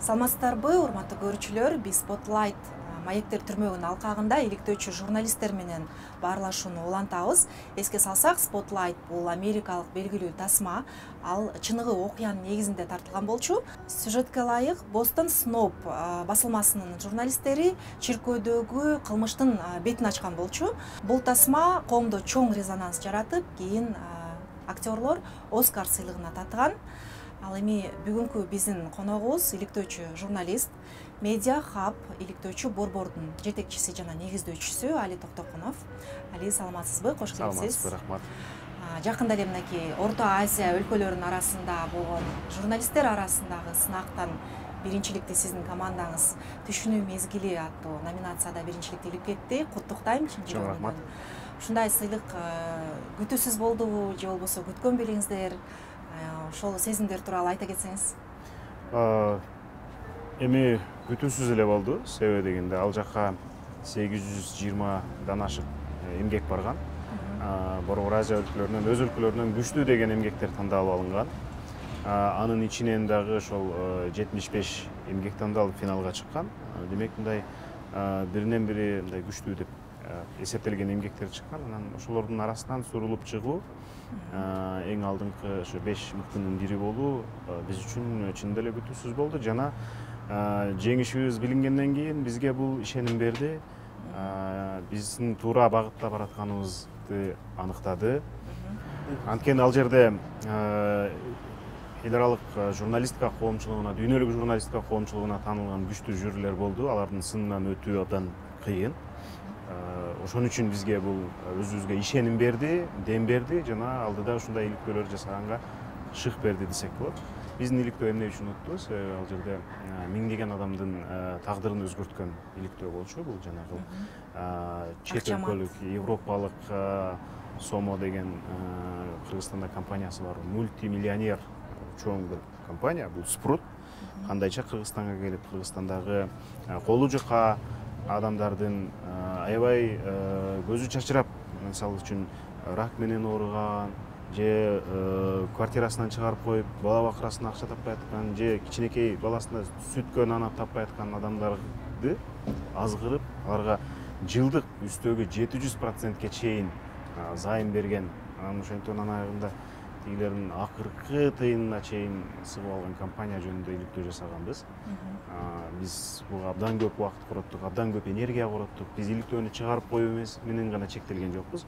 Саламатсыздарбы, урматтуу көрүүчүлөр, биз Spotlight маектер түрмөгүнүн алкагында иликтөөчү журналисттер менен баарлашууну улантабыз. Эске салсак, Spotlight бул америкалык белгилүү тасма, ал чыныгы окуянын негизинде тартылган болчу. Сюжетке ылайык, Boston Snob басылмасынын журналисттери чиркөөдөгү кылмыштын бетин ачкан болчу. Бул тасма коомдо чоң резонанс жаратып, кийин актерлор Оскар сыйлыгына татыган. Ал эми бүгүнкү биздин коногубуз иликтөөчү журналист, Media Hub иликтөөчү борбордун жетекчиси жана негиздөөчүсү Али Токтокунов. Али, саламатсызбы? Кош келипсиз. Саламатсызбы, рахмат. Жакында эле мынакей Орто Азия өлкөлөрүнүн арасында болгон журналисттер арасындагы сынактан биринчиликти сиздин командаңыз түшүнүү мезгили аттуу номинацияда биринчиликти илип кетти. Куттуктайм. Чоң рахмат. Ушундай сыйлык күтүүсүз болдубу же болбосо күткөн белиңиздер? Ошол сезимдер тууралуу айта кетсеңиз. Эми күтүүсүз эле болду. Себеби дегенде ал жакка 820дан ашык эмгек барган. Борбор Азия өлкөлөрүнөн, өз өлкөлөрүнөн күчтүү деген эмгектер тандалып алынган. Анын ичинен дагы ошол 75 эмгек тандалып финалга чыккан. Демек мындай биринен бири мындай күчтүү деп эсептелген эмгектер чыккан. Анан ошолордун арасынан сурулуп чыгуу, эң алдыңкы ошо 5 мыктынын бири болуу биз үчүн чындап эле күтүүсүз болду. Жана жеңишибиз билингенден кийин бизге бул ишеним берди. Биздин туура багытта баратканыбызды аныктады. Анткени ал жерде эл аралык журналистика коомчулугуна, дүйнөлүк журналистика коомчулугуна таанылган күчтүү жюрилер болду. Алардын сынынан өтүү абдан кыйын. Ошон үчүн бизге бул өзүбүзгө ишеним берди, дем берди жана алдыда ушундай иликтөөлөр жасаганга шык берди десек болот. Биздин иликтөө эмне үчүн өттү? Себеби ал жерде миңдеген адамдын тагдырын өзгөрткөн иликтөө болчу. Бул жанагы чет өлкөлүк, европалык Сомо деген Кыргызстанда компаниясы бар. Мультимиллионер чоң бир компания, бул Спрут. Кандайча Кыргызстанга келип, Кыргызстандагы колу жука адамдардын аябай көзү чачырап, мисалы үчүн рак менен ооруган, же квартирасынан чыгарып коюп, бала бакырасына акча таппай аткан, же кичинекей баласына сүткө нан таппай аткан адамдарды азгырып, аларга жылдык үстөгү 700%ке чейин займ берген. Анан ошентип анын айында тигилердин акыркы тыйынына чейин сыгып алган компания жөнүндө иликтөө жасаганбыз. Биз буга абдан көп убакыт короттук, абдан көп энергия короттук. Биз иликтөөнү чыгарып коюу менен гана чектелген жокпуз.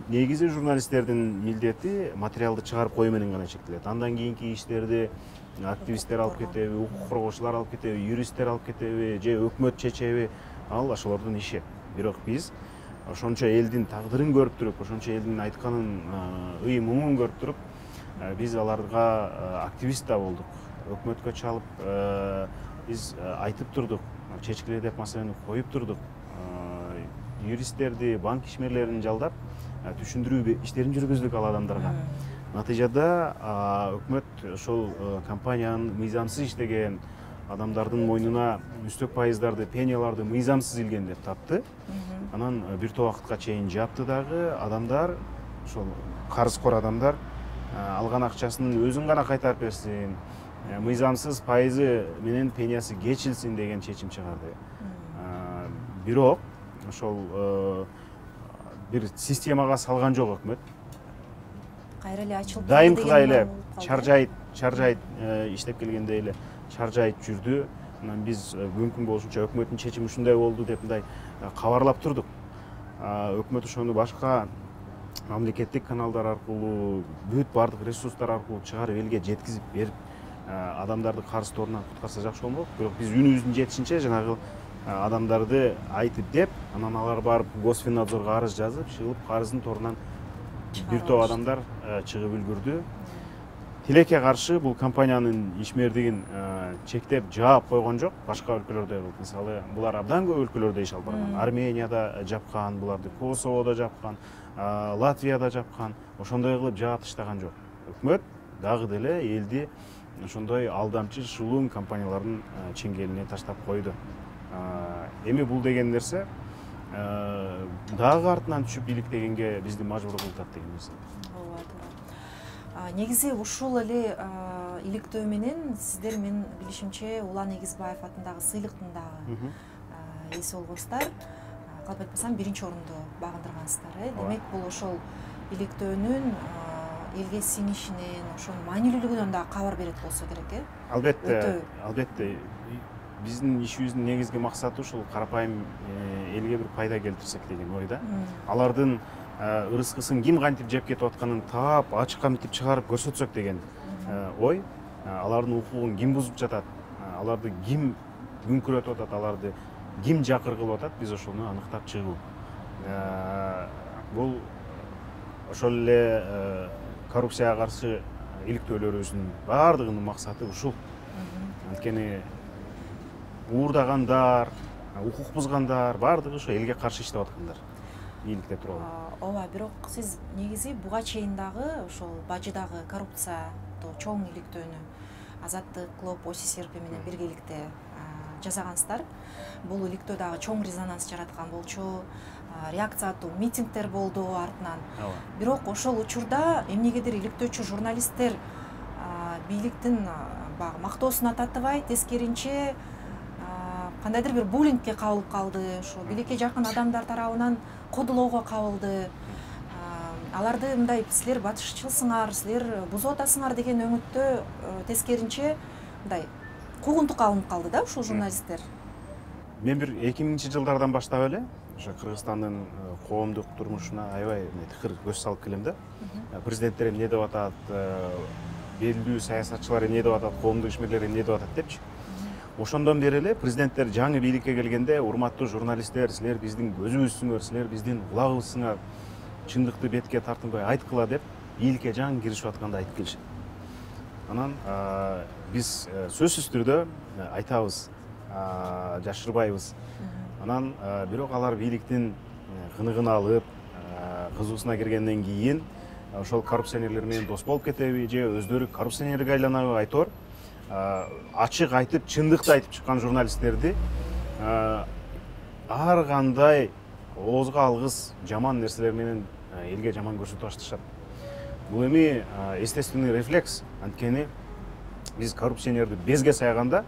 Негизи журналисттердин милдети материалды чыгарып коюу менен гана чектелет. Андан кийинки иштерди активисттер алып кетеби, укук коргоочулар алып кетеби, юристтер алып кетеби, же өкмөт чечеби, ал ошолордун иши. Бирок биз ошончо элдин тагдырын көрүп туруп, ошончо элдин айтканын ый муңун көрүп туруп, биз аларга активист да болдук. Өкмөткө чалып, биз айтып турдук, чечкиле деп маселени коюп турдук. Юристтерди, банк ишмерлерин жалдап, түшүндүрүү иштерин жүргүздүк ал адамдарга. Натыйжада өкмөт ошол компаниянын мыйзамсыз иштеген адамдардын мойнуна үстөк пайыздарды, пенияларды мыйзамсыз илген деп тапты. Анан бир топ убакытка чейин жапты дагы. Адамдар, ошол карызкор адамдар алган акчасын өзүн гана кайтарып берсин, мыйзамсыз пайызы менен пениясы кечилсин деген чечим чыгарды. Бирок ошол бир системага салган жок өкмөт. Кайра эле ачылып дайымкыга эле чаржайт иштеп келгенде эле чаржайт жүрдү. Анан биз мүмкүн болушунча өкмөттүн чечими ушундай болду деп мындай кабарлап турдук. Өкмөт ошону башка мамлекеттик каналдар аркылуу, бүт бардык ресурстар аркылуу чыгарып элге жеткизип берип, адамдарды карыз торунан куткарса жакшы болмок. Бирок биз үнүбүздүн жетишинче жанагы адамдарды айтып деп, анан алар барып Госфиннадзорго арыз жазып, чыгып карыздын торунан бир топ адамдар чыгып үлгүрдү. Тилекке каршы бул компаниянын ишмердигин чектеп жаап койгон жок. Башка өлкөлөрдө, мисалы, булар абдан көп өлкөлөрдө иш алып барган. Арменияда жапкан, буларды Косоводо жапкан, Латвияда жапкан. Ошондой кылып жаап таштаган жок. Өкмөт дагы деле элди ошондой алдамчы шулуун компаниялардын чеңгелине таштап койду. Эми бул деген нерсе дагы артынан түшүп иликтегенге бизди мажбур кылтат деген нерсе. Негизи ушул эле иликтөө менен сиздер мен билишимче Улан Эгизбаев атындагы сыйлыктын дагы ээси болгонсуздар. Калп айтпасам 1-орунду багындыргансыздар. Демек бул ошол иликтөөнүн элге сиңишинен, ошонун маанилүүлүгүнөн дагы кабар берет болсо керек, Албетте. Биздин ишибиздин негизги максаты ушул карапайым элге бир пайда келтирсек деген ойда. Алардын ырыскысын ким кантип жеп кетип атканын таап, ачыкка мынтип чыгарып көрсөтсөк деген ой. Алардын укугун ким бузуп жатат, аларды ким күнкүрөтүп атат, аларды ким жакыр кылып атат, биз ошону аныктап чыгуу. Бул ошол эле коррупцияга каршы иликтөөлөрүбүздүн баардыгынын максаты ушул. Анткени уурдагандар, укук бузгандар баардыгы ошо элге каршы иштеп аткандар. Бийликте туруп. Ооба, бирок сиз негизи буга чейин дагы ошол бажыдагы коррупция чоң иликтөөнү Азаттык клуб ОССРП менен биргеликте жасагансыздар. Бул иликтөө дагы чоң резонанс жараткан болчу. Реакция аттуу митингдер болду артынан. Бирок ошол учурда эмнегедир иликтөөчү журналисттер бийликтин баягы мактоосуна татыбай, тескеринче кандайдыр бир буллингке кабылып калды. Ошо бийликке жакын адамдар тарабынан кодулоого кабылды. Аларды мындай силер батышчылсыңар, силер бузуп атасыңар деген өңүттө тескеринче мындай куугунтукка алынып калды да ушул журналисттер. Мен бир 2000-жылдардан баштап эле ошо Кыргызстандын коомдук турмушуна аябай тыкыр көз салып келем да. Президенттер эмне деп атат, белгилүү саясатчылар эмне деп атат, коомдук ишмерлер эмне деп атат депчи. Ошондон бери эле президенттер жаңы бийликке келгенде урматтуу журналисттер, силер биздин көзүбүзсүңөр, силер биздин кулагыбызсыңар, чындыкты бетке тартынбай айткыла деп бийликке жаңы киришип атканда айтып келишет. Анан биз сөзсүз түрдө айтабыз, жашырбайбыз. Анан бирок алар бийликтин кыныгын алып, кызуусуна киргенден кийин ошол коррупционерлер менен дос болуп кетеби же өздөрү коррупционерге айланабы айтор. Ачык айтып, чындыкты айтып чыккан журналисттерди ар кандай оозго алгыс жаман нерселер менен элге жаман көрсөтүп башташат. Бул эми естественный рефлекс. Анткени биз коррупционерди безге сайганда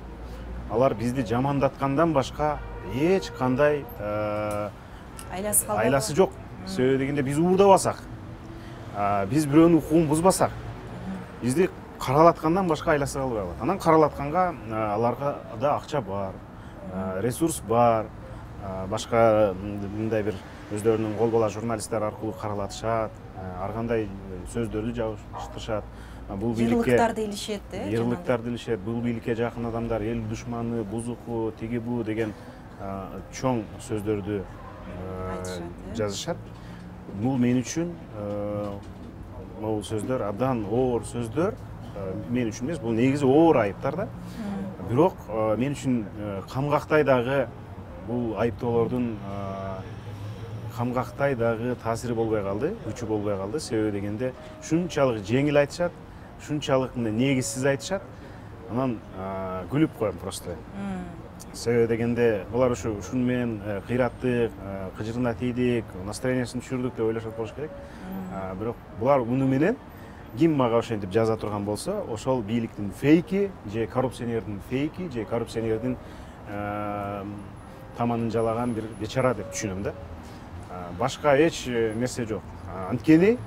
алар бизди жамандаткандан башка эч кандай айласы жок. Себеби дегенде биз уурдабасак, биз бирөөнүн укугун бузбасак, бизди каралаткандан башка айласы калбай калат. Анан каралатканга аларга да акча бар, ресурс бар, башка мындай бир өздөрүнүн кол бала журналисттер аркылуу каралатышат, ар кандай сөздөрдү жабыштырышат. Бул бийликке Ярлыктарды илишет, ярлыктарды илишет. Бул бийликке жакын адамдар эл душманы, бузуку, тиги бу деген чоң сөздөрдү жазышат. Бул мен үчүн могул сөздөр абдан оор сөздөр. Мен үчүн эмес, бул негизи оор айыптар да. Бирок мен үчүн камгактай дагы бул айыптоолордун камгактай дагы таасири болбой калды, күчү болбой калды. Себеби дегенде ушунчалык жеңил айтышат, ушунчалык негизсиз айтышат. Анан күлүп коем просто. Себеби дегенде булар ушуну менен кыйраттык, кыжырына тийдик, настроениясын түшүрдүк деп ойлошот болуш керек. Бирок булар муну менен ким мага ошентип жаза турган болсо, ошол бийликтин фейки, же коррупционердин фейки, же коррупционердин таманын жалаган бир бечара деп түшүнөм да. Башка эч нерсе жок. Анткени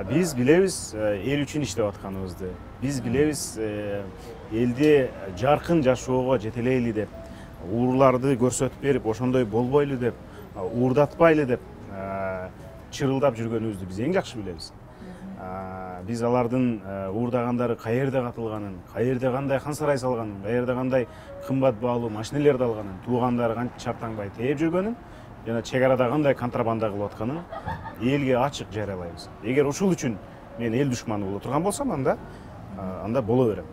биз билебиз эл үчүн иштеп атканыбызды. Биз билебиз элди жаркын жашоого жетелейли деп, уурларды көрсөтүп берип, ошондой болбойлу деп, уурдатпайлы деп чырылдап жүргөнүбүздү биз эң жакшы билебиз. Биз алардын уурдагандары каерде катылганын, каерде кандай кансарай салганын, каерде кандай кымбат баалуу машинелерди алганын, туугандары кантип чартаңбай тээп жүргөнүн, жана чек арада кандай контрабанда кылып атканын элге ачык жарыялайбыз. Эгер ушул үчүн мен эл душманы боло турган болсом, анда боло берем.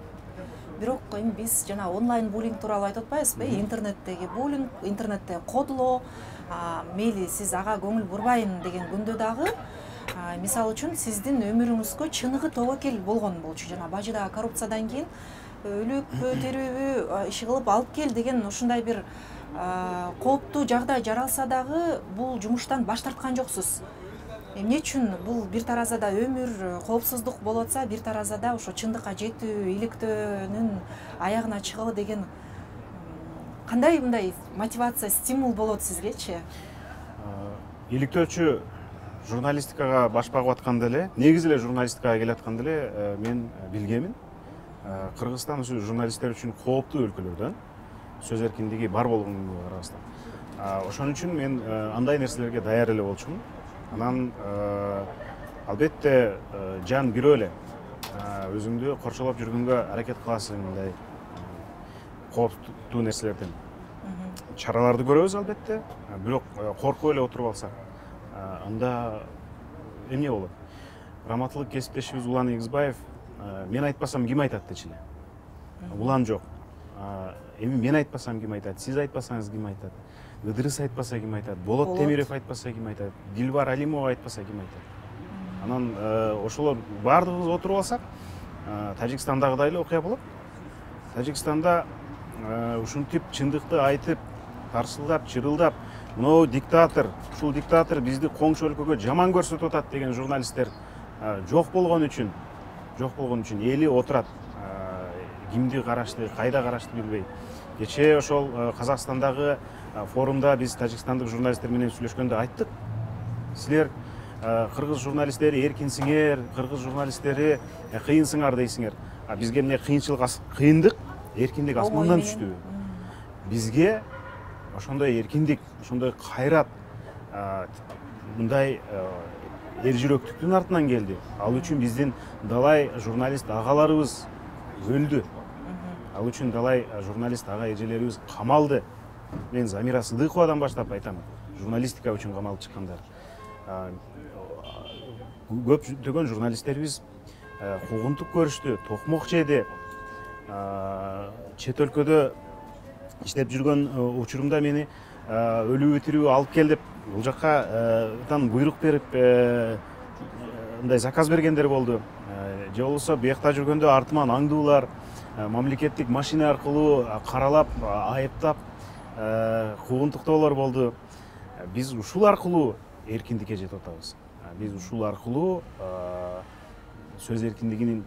Бирок эми биз жана онлайн буллинг тууралуу айтып атпайбызбы? Интернеттеги буллинг, интернетте кодулоо, мейли сиз ага көңүл бурбайм деген күндө дагы мисалы үчүн сиздин өмүрүңүзгө чыныгы тобокел болгон болчу. Жана бажыдагы коррупциядан кийин өлүкпү, тирүүбү иши кылып алып кел деген ушундай бир кооптуу жагдай жаралса дагы бул жумуштан баш тарткан жоксуз. Эмне үчүн бул бир таразада өмүр, коопсуздук болуп атса, бир таразада ошо чындыкка жетүү, иликтөөнүн аягына чыгуу деген кандай мындай мотивация, стимул болот сизгечи? Иликтөөчү журналистикага баш багып атканда эле, негизи эле журналистикага келатканда эле мен билгемин. Кыргызстан журналисттер үчүн кооптуу өлкөлөрдөн, сөз эркиндиги бар болгонуна карабастан. Ошон үчүн мен андай нерселерге даяр эле болчумун. Анан албетте жан бирөө эле өзүңдү корчолоп жүргөнгө аракет кыласың, мындай кооптуу нерселерден. Чараларды көрөбүз албетте, бирок коркуп эле отуруп алсак, анда эмне болот? Раматылык кесиптешибиз Улан Эгизбаев мен айтпасам ким айтат дечи эле. Улан жок. Эми мен айтпасам ким айтат, сиз айтпасаңыз ким айтат, Ыдырыс айтпаса ким айтат, Болот Темирев айтпаса ким айтат, Дилбар Алимова айтпаса ким айтат. Анан ошолор баардыгыбыз отуруп алсак, Тажикстандагыдай эле окуя болот. Тажикстанда ушинтип чындыкты айтып, тарсылдап, чырылдап, мынау диктатор, ушул диктатор бизди коңшу өлкөгө жаман көрсөтүп атат деген журналисттер жок болгон үчүн эли отурат. Кимди карашты, кайда карашты билбей. Кечээ ошол Казакстандагы форумда биз тажикстандык журналисттер менен сүйлөшкөндө айттык. Силер кыргыз журналисттери эркинсиңер, кыргыз журналисттери кыйынсыңар дейсиңер. Бизге эмне кыйындык, эркиндик асмандан түштү. Бизге ошондой эркиндик, ошондой кайрат, мындай эр жүрөктүктүн артынан келди. Ал үчүн биздин далай журналист агаларыбыз өлдү. Ал үчүн далай журналист ага эжелерибиз камалды. Мен Замира Сыдыковадан баштап айтам, журналистика үчүн камалып чыккандар. Көптөгөн журналисттерибиз куугунтук көрүштү, токмок жеди. Чет өлкөдө иштеп жүргөн учурумда мени өлүү тирүү алып кел деп бул жаккадан буйрук берип мындай заказ бергендер болду. Же болбосо биякта жүргөндө артыман аңдуулар мамлекеттик машина аркылуу каралап, айыптап куугунтуктоолор болду. Биз ушул аркылуу эркиндикке жетип атабыз. Биз ушул аркылуу сөз эркиндигинин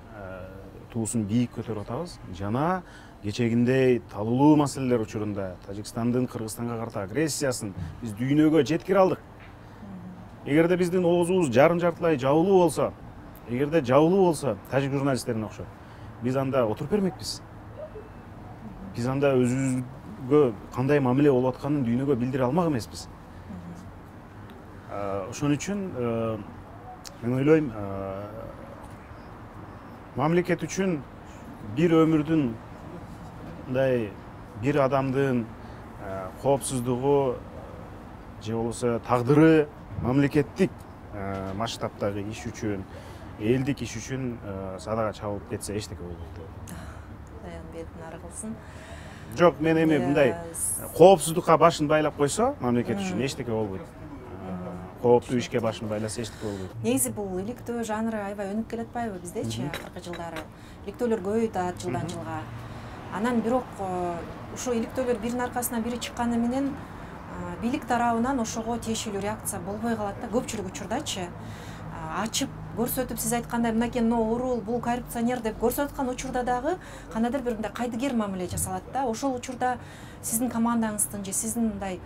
туусун бийик көтөрүп атабыз. Жана кечегиндей талуулуу маселелер учурунда Тажикстандын Кыргызстанга карата агрессиясын биз дүйнөгө жеткире алдык. Эгерде биздин оозубуз жарым-жартылай жабылуу болсо, эгерде жабылуу болсо, тажик журналисттерине окшоп, биз анда отуруп бермекпиз. Биз анда өзүбүзгө кандай мамиле болуп атканын дүйнөгө билдире алмак эмеспиз. Ошон үчүн мен ойлойм, мамлекет үчүн бир өмүрдүн, мындай бир адамдын коопсуздугу же болбосо тагдыры мамлекеттик масштабтагы иш үчүн, элдик иш үчүн садага чабылып кетсе эчтеке болбойт. Даян бетин ары кылсын. Жок, мен эми мындай коопсуздукка башын байлап койсо, мамлекет үчүн эчтеке болбойт. Кооптуу ишке башын байласа эчтеке болбойт. Негизи бул иликтөө жанры аябай өнүп келатпайбы биздечи акыркы жылдары? Иликтөөлөр көбөйүп атат жылдан жылга. Анан бирок ушул иликтөөлөр биринин аркасынан бири чыкканы менен бийлик тарабынан ошого тиешелүү реакция болбой калат да, көпчүлүк учурдачы. Ачып көрсөтүп, сиз айткандай мынакей урул, бул коррупционер деп көрсөтүп аткан учурда дагы кандайдыр бир мындай кайдыгер мамиле жасалат да. Ошол учурда сиздин командаңыздын же сиздин мындай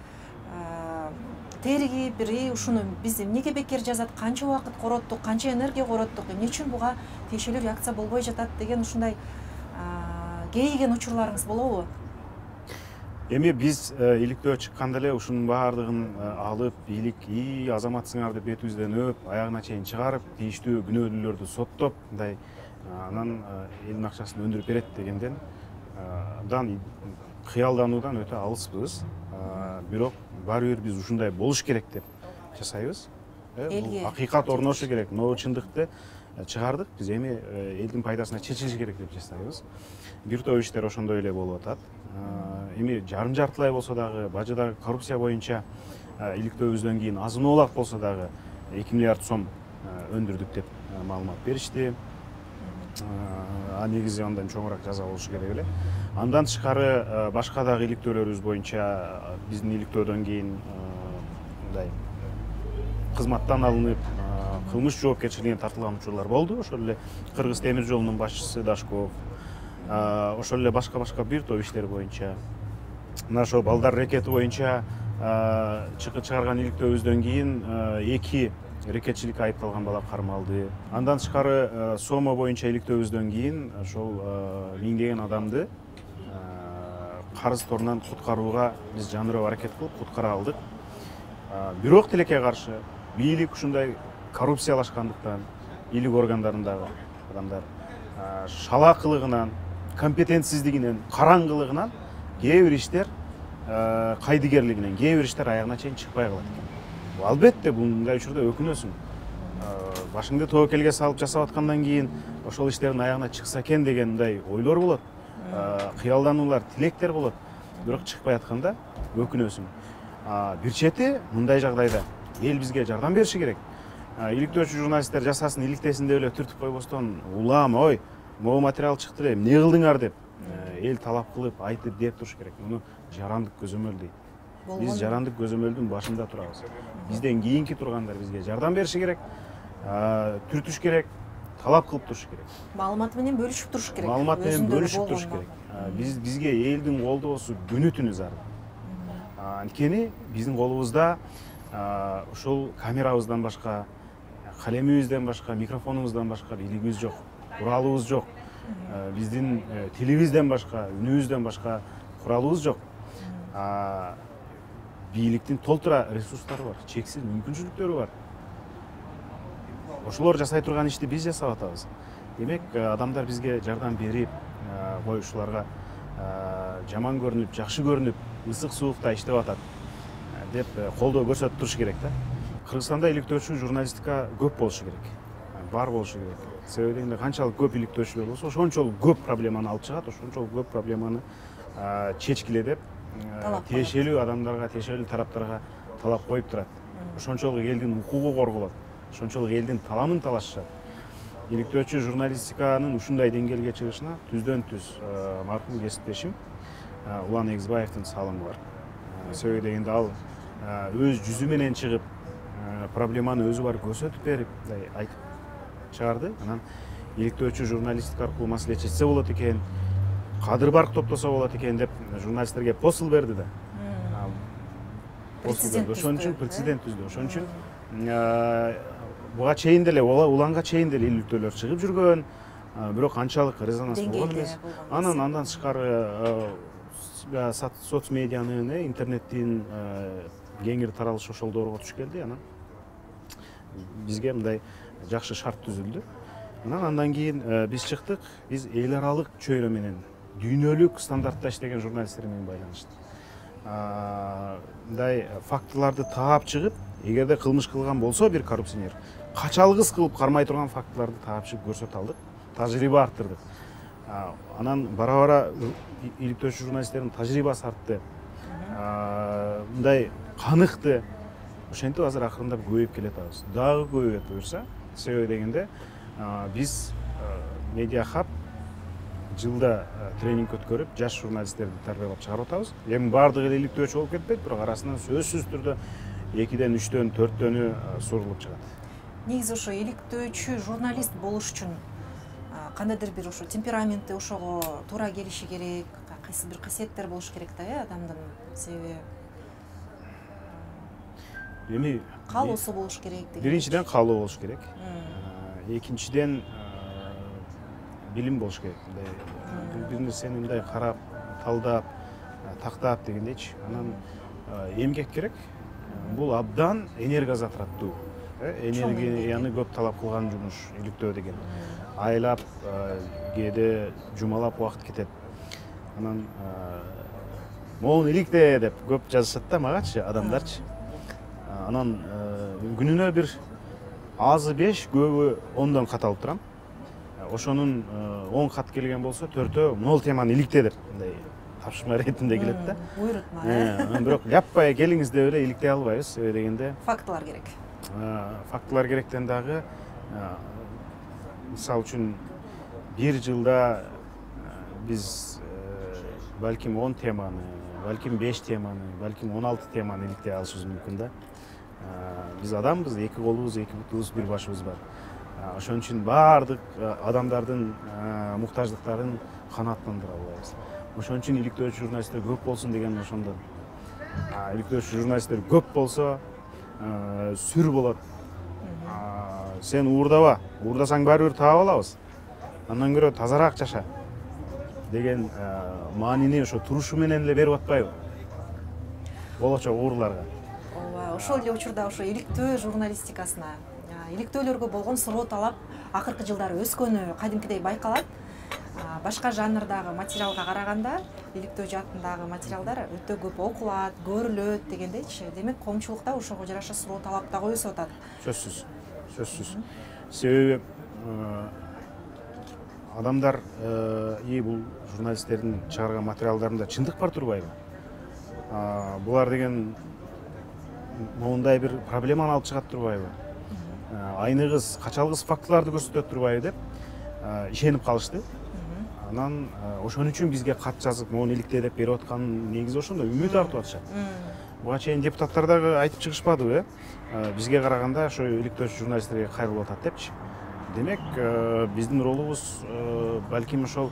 теригип, ушуну биз эмнеге бекер жазат, канча убакыт короттук, канча энергия короттук, эмне үчүн буга тиешелүү реакция болбой жатат деген ушундай кейиген учурларыңыз болобу? Эми биз иликтөө чыкканда эле ушунун баардыгын алып, бийлик азаматсыңар деп бетибизден өп, аягына чейин чыгарып, тийиштүү күнөөлүүлөрдү соттоп, мындай анан элдин акчасын өндүрүп берет дегенден кыялдануудан өтө алыспыз. Бирок баары бир биз ушундай болуш керек деп жасайбыз. Бул акыйкат орношу керек. Могу чындыкты чыгардык. Биз эми элдин пайдасына чечилиш керек деп жасайбыз. Бир топ иштер ошондой эле болуп атат. Эми жарым-жартылай болсо дагы, бажыдагы коррупция боюнча иликтөөбүздөн кийин азын-оолак болсо дагы 2 миллиард сом өндүрдүк деп маалымат беришти. Негизи андан чоңураак жаза болушу керек эле. Андан тышкары башка дагы иликтөөлөрүбүз боюнча биздин иликтөөдөн кийин мындай кызматтан алынып кылмыш жоопкерчилигине тартылган учурлар болду. Ошол эле Кыргыз темир жолунун башчысы Дашков, ошол эле башка бир топ иштер боюнча мына ошо балдар рекети боюнча чыгарган иликтөөбүздөн кийин 2 рекетчиликке айыпталган бала кармалды. Андан тышкары Сомо боюнча иликтөөбүздөн кийин ошол миңдеген адамды карыз торунан куткарууга биз жанырып аракет кылып куткара алдык. Бирок тилекке каршы бийлик ушундай коррупциялашкандыктан, бийлик органдарындагы адамдар шалаакылыгынан, компетентсиздигинен, караңгылыгынан кээ бир иштер кайдыгерлигинен, кээ бир иштер аягына чейин чыкпай калат экен. Албетте мындай учурда өкүнөсүң. Башыңды тобокелге салып жасап аткандан кийин ошол иштердин аягына чыкса экен деген мындай ойлор болот. Кыялдануулар, тилектер болот. Бирок чыкпай атканда өкүнөсүң. Бир чети мындай жагдайда эл бизге жардам бериши керек. Иликтөөчү журналисттер жасасын, иликтесин деп эле түртүп койбостон, улам, ой, могу материал чыкты деп, эмне кылдыңар деп эл талап кылып, айтып деп туруш керек. Муну жарандык көзөмөл дейт. Биз жарандык көзөмөлдүн башында турабыз. Бизден кийинки тургандар бизге жардам бериши керек, түртүш керек, талап кылып туруш керек. Маалымат менен бөлүшүп туруш керек. Маалымат менен бөлүшүп туруш керек. Бизге элдин колдоосу күнү түнү зарыл. Анткени биздин колубузда ушул камерабыздан башка, калемибизден башка, микрофонубуздан башка бийлигибиз жок, куралыбыз жок. Биздин тилибизден башка, үнүбүздөн башка куралыбыз жок. Бийликтин толтура ресурстары бар, чексиз мүмкүнчүлүктөрү бар. Ошолор жасай турган ишти биз жасап атабыз. Демек, адамдар бизге жардам берип, ушуларга жаман көрүнүп, жакшы көрүнүп, ысык суукта иштеп атат деп колдоо көрсөтүп туруш керек да. Кыргызстанда иликтөөчү журналистика көп болушу керек. Бар болушу керек. Себеби дегенде канчалык көп иликтөөчүлөр болсо, ошончолук көп проблеманы алып чыгат, ошончолук көп проблеманы чечкиле деп тиешелүү адамдарга, тиешелүү тараптарга талап коюп турат. Ошончолук элдин укугу корголот. Ошончолук элдин таламын талашышат. Иликтөөчү журналистиканын ушундай деңгээлге чыгышына түздөн түз маркум кесиптешим Улан Эгизбаевдин салымы бар. Себеби дегенде ал өз жүзү менен чыгып, проблеманы өзү бар көрсөтүп берип, айтып чыгарды. Анан иликтөөчү журналистика аркылуу маселе чечсе болот экен, кадыр барк топтосо болот экен деп журналисттерге посыл берди да. Ошон үчүн прецедент түздү. Ошон үчүн буга чейин деле, Уланга чейин деле иликтөөлөр чыгып жүргөн, бирок канчалык резонанс болгон эмес. Андан тышкары соц медианын, интернеттин кеңири таралышы ошол доорго туш келди. Анан бизге мындай жакшы шарт түзүлдү. Андан кийин биз чыктык, биз эл аралык чөйрө менен, дүйнөлүк стандартта иштеген журналисттер менен байланыштык. Мындай фактыларды таап чыгып, эгерде кылмыш кылган болсо бир коррупционер, качалгыс кылып кармай турган фактыларды таап чыгып көрсөтө алдык, тажрыйба арттырдык. Анан бара-бара иликтөөчү журналисттердин тажрыйбасы артты. Мындай каныкты. Ошентип азыр акырындап көбөйүп келатабыз. Дагы көбөйөт буюрса, себеби дегенде биз Медиа Хаб жылда тренинг өткөрүп, жаш журналисттерди тарбиялап чыгарып атабыз. Эми бардыгы эле иликтөөчү болуп кетпейт, бирок арасынан сөзсүз түрдө 2ден 3төн 4төнү сурулуп чыгат. Негизи ошо иликтөөчү журналист болуш үчүн кандайдыр бир ошо темпераменти ошого туура келиши керек, кайсы бир касиеттер болуш керек да, адамдын. Себеби эми каалоосу болуш керек деген. Биринчиден каалоо болуш керек. Экинчиден билим болуш керек. Бир нерсени мындай карап, талдап, тактап дегендейчи. Анан эмгек керек. Бул абдан энергозатраттуу. Энергияны көп талап кылган жумуш иликтөө деген. Айлап, кээде жумалап убакыт кетет. Анан могун иликте деп көп жазышат да магачы адамдарчы. Анан күнүнө бир азы 5, көбү 10дон кат алып турам. Ошонун 10 кат келген болсо 4төө могул теманы иликте деп мындай тапшырма иретинде келет да. Буйрутма. Бирок жаппай келиңиз деп эле иликтей албайбыз. Себеби дегенде фактылар керек. Фактылар керектен дагы мисалы үчүн бир жылда биз балким 10 теманы, балким 5 теманы, балким 16 теманы иликтей алышыбыз мүмкүн да. Биз адамбыз, эки колубуз, эки бутубуз, бир башыбыз бар. Ошон үчүн баардык адамдардын муктаждыктарын канааттандыра албайбыз. Ошон үчүн иликтөөчү журналисттер көп болсун деген ошондон. Иликтөөчү журналисттер көп болсо сүр болот. Сен уурдаба, уурдасаң баары бир таап алабыз. Андан көрө тазараак жаша деген маанини ошо турушу менен эле берип атпайбы? Болочок уурларга. Ооба, ошол эле учурда ошо иликтөө журналистикасына, иликтөөлөргө болгон суроо талап акыркы жылдары өскөнү кадимкидей байкалат. Башка жанрдагы материалга караганда иликтөө жаатындагы материалдар өтө көп окулат, көрүлөт дегендейчи. Демек, коомчулукта ошого жараша суроо талап да коюусуп атат. Сөзсүз. Себеби адамдар бул журналисттердин чыгарган материалдарында чындык бар турбайбы? Булар деген моундай бир проблеманы алып чыгат турбайбы? Айныгыз, качалгыс фактыларды көрсөтөт турбайбы деп ишенип калышты. Анан ошон үчүн бизге кат жазып, моуну иликтей деп берип аткан негизи ошондо үмүт артып атышат. Буга чейин депутаттар дагы айтып чыгышпадыбы? Бизге караганда ошо иликтөөчү журналисттерге кайрылып атат депчи. Демек, биздин ролубуз балким ошол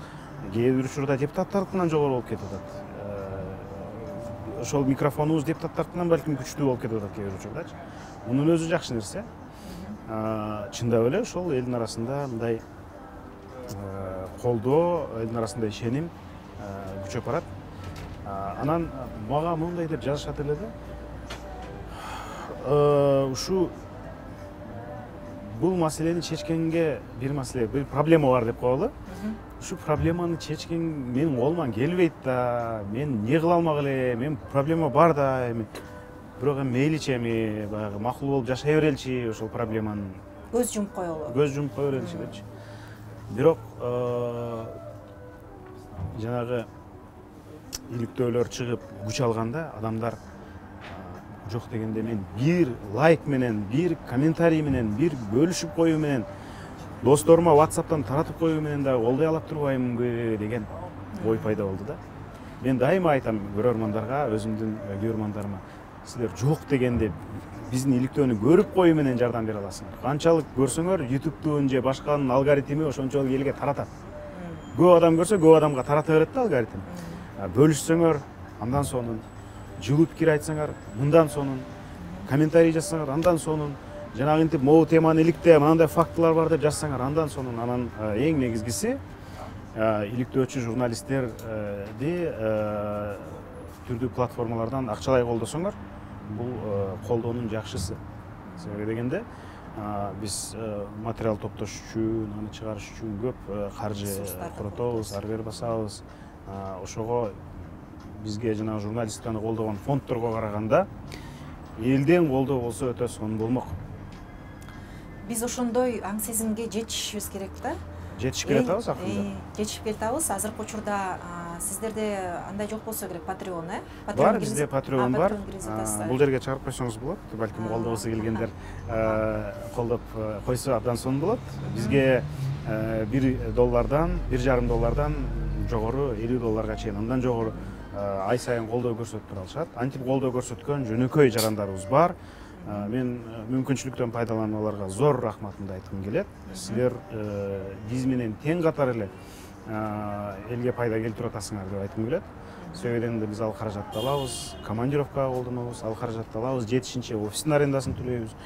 кээ бир учурда депутаттардыкынан жогору болуп кетип атат. Ошол микрофонубуз депутаттардыкынан балким күчтүү болуп кетип атат кээ бир учурдачы. Мунун өзү жакшы нерсе. Чындап эле ошол элдин арасында мындай колдоо, элдин арасында ишеним күчөп барат. Анан мага мындай деп жазышат эле да. Ушу бул маселени чечкенге бир проблема бар деп коелу. Ушу проблеманы чечкен менин колуман келбейт да, мен эмне кыла алмак элем, мен проблема бар да, эми бирок эми мейличи, эми баягы макул болуп жашай береличи, ошол проблеманы көз жумуп коелу. Көз жумуп кое береличи депчи. Бирок жанагы иликтөөлөр чыгып күч алганда адамдар жок дегенде мен бир лайк менен, бир комментарий менен, бир бөлүшүп коюу менен, досторума WhatsApp'тан таратып коюу менен да колдой алат турбаймынбы деген ой пайда болду да. Мен дайыма айтам көрөрмандарга, өзүмдүн көрөрмандарыма, силер жок дегенде биздин иликтөөнү көрүп коюу менен жардам бере аласыңар. Канчалык көрсөңөр, YouTube'дун же башканын алгоритми ошончолук элге таратат. Көп адам көрсө, көп адамга тарата берет да алгоритм. Бөлүшсөңөр, андан сонун, жылуу пикир айтсаңар, мындан сонун, комментарий жазсаңар, андан сонун, жанагы интип могу теманы иликте, мындай фактылар бар деп жазсаңар, андан сонун. Анан эң негизгиси иликтөөчү журналисттерди түрдүү платформалардан акчалай колдосоңор, бул колдоонун жакшысы. Себеби дегенде биз материал топтош үчүн, аны чыгарыш үчүн көп каржы коротобуз, ар бери басабыз. Ошого бизге жана журналистиканы колдогон фонддорго караганда элден колдоо болсо өтө сонун болмок. Биз ошондой аң сезимге жетишибиз керек да. Жетишип келатабыз акырында. Жетишип келатабыз. Азыркы учурда сиздерде андай жок болсо керек, Patreon, Бар, бизде Patreon бар. Бул жерге чыгарып койсоңуз болот. Балким колдогусу келгендер колдоп койсо абдан сонун болот. Бизге $1, $1,5 жогору $50 чейин, андан жогору ай сайын колдоо көрсөтүп тура алышат. Антип колдоо көрсөткөн жөнөкөй жарандарыбыз бар. Мен мүмкүнчүлүктөн пайдаланып аларга зор рахматымды айткым келет. Силер биз менен тең катар эле элге пайда келтирип атасыңар деп айткым келет. Себебинде биз ал каражатты алабыз, командировкага колдонобуз, ал каражатты алабыз, жетишинче офистин арендасын төлөйбүз,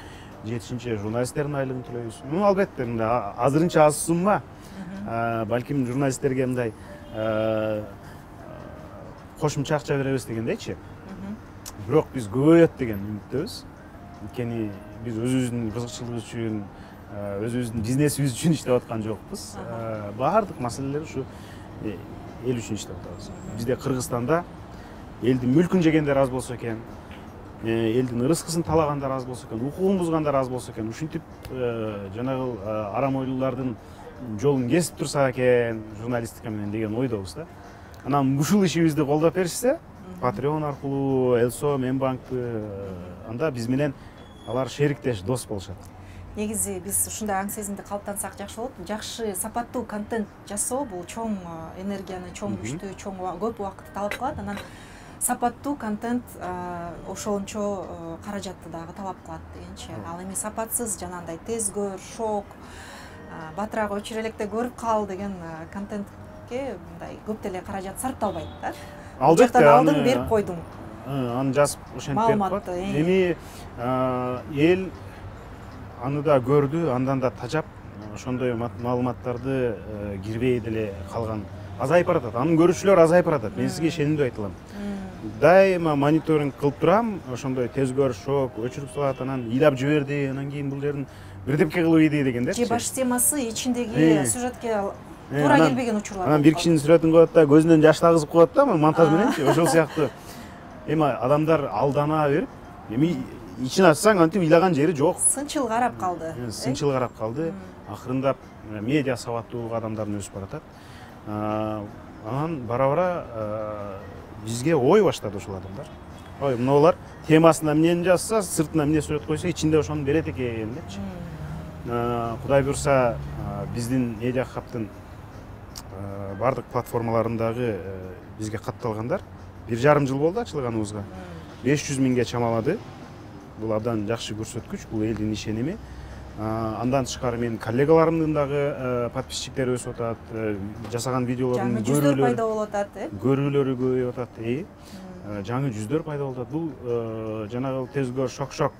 жетишинче журналисттердин айлыгын төлөйбүз. Албетте мындай азырынча аз сумма, балким журналисттерге мындай кошумча акча беребиз дегендейчи. Бирок биз көбөйөт деген үмүттөбүз. Анткени биз өзүбүздүн кызыкчылыгыбыз үчүн, өзүбүздүн бизнесибиз үчүн иштеп аткан жокпуз. Баардык маселелер ушу эл үчүн иштеп атабыз. Бизде Кыргызстанда элдин мүлкүн жегендер аз болсо экен, элдин ырыскысын талагандар аз болсо экен, укугун бузгандар аз болсо экен, ушинтип жанагы арам ойлуулардын жолун кесип турса экен журналистика менен деген ойдобуз да. Анан ушул ишибизди колдоп беришсе, Patreon аркылуу, Элсо, Менбанкты, анда биз менен алар шериктеш, дос болушат. Негизи биз ушундай аң сезимди калыптансак жакшы болот. Жакшы, сапаттуу контент жасоо бул чоң энергияны, чоң күчтү, көп убакытты талап кылат. Анан сапаттуу контент ошончо каражатты дагы талап кылат дегенчи. Ал эми сапатсыз жанагындай тез көр, шок, батыраак өчүр электе көрүп кал деген контентке мындай көп деле каражат сарпталбайт да. Албетте алдың берип койдуң. Аны жазып ошентип берип коет. Эми эл аны да көрдү, андан да тажап, ошондой маалыматтарды кирбей деле калган азайып баратат. Анын көрүүчүлөр азайып баратат. Мен сизге ишенимдүү айта алам. Дайыма мониторинг кылып турам, ошондой тез көр, шок, өчүрүп салат, анан ыйлап жиберди, анан кийин бул жерин бирдемке кылып ийди дегендерчи. Же баш темасы ичиндеги сюжетке туура келбеген учурлар. Анан бир кишинин сүрөтүн коет да, көзүнөн жаш тагызып коет да, монтаж мененчи, ошол сыяктуу. Эми адамдар алдана берип, эми ичин ачсаң антип ыйлаган жери жок. Сынчыл карап калды. Сынчыл карап калды. Акырындап медиа сабаттуулук адамдардын өсүп баратат. Анан бара-бара бизге ой баштады ошол адамдар. Ой, мыналар темасына эмнени жазса, сыртына эмне сүрөт койсо, ичинде ошону берет экен депчи. Кудай буйрса, биздин медиа хабтын бардык платформаларындагы бизге катталгандар 1,5 жыл болду ачылганыбызга. 500 миңге чамалады. Бул абдан жакшы көрсөткүч, бул элдин ишеними. Андан тышкары менин коллегаларымдын дагы подписчиктери өсүп атат, жасаган видеолордун жүздөр пайда болуп атат, көрүүлөрү көбөйүп атат. Жаңы жүздөр пайда болуп атат. Бул жанагы тез көр, шок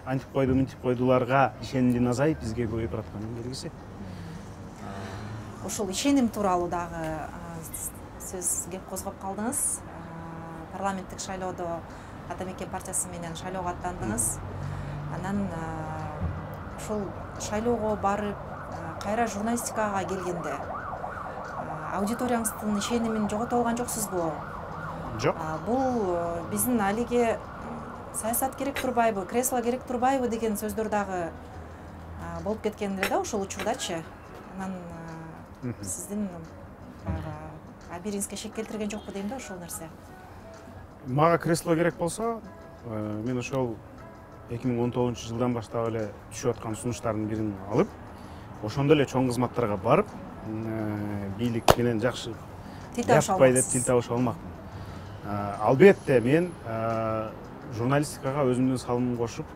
антип койду, мынтип койдуларга ишенимдин азайып бизге көбөйүп баратканын белгиси. Ошол ишеним тууралуу дагы сиз кеп козгоп калдыңыз. Парламенттик шайлоодо Ата Мекен партиясы менен шайлоого аттандыңыз. Анан ошол шайлоого барып, кайра журналистикага келгенде аудиторияңыздын ишенимин жогото алган жоксузбу? Жок. Бул биздин алиге саясат керек турбайбы, кресло керек турбайбы деген сөздөр дагы болуп кеткен эле да ошол учурдачы. Анан сиздин абириңизге шек келтирген жокпу дейм да ошол нерсе. Мага кресло керек болсо, мен ошол 2019-жылдан баштап эле түшүп аткан сунуштардын бирин алып, ошондо эле чоң кызматтарга барып, бийлик менен жакшы жашпай деп тил табыша алмакмын. Албетте мен журналистикага өзүмдүн салымымды кошуп,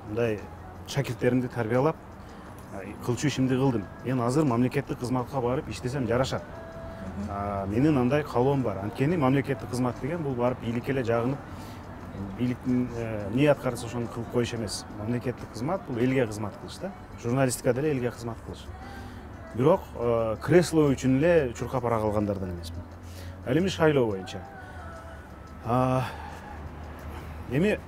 мындай шакирттеримди тарбиялап, кылчу ишимди кылдым. Мен азыр мамлекеттик кызматка барып иштесем жарашат. Менин андай каалоом бар. Анткени мамлекеттик кызмат деген бул барып бийликке эле жагынып, бийликтин эмне аткарса ошону кылып коюш эмес. Мамлекеттик кызмат бул элге кызмат кылыш да. Журналистика деле элге кызмат кылыш. Бирок кресло үчүн эле чуркап ара калгандардан эмесмин. Ал эми шайлоо боюнча. Эми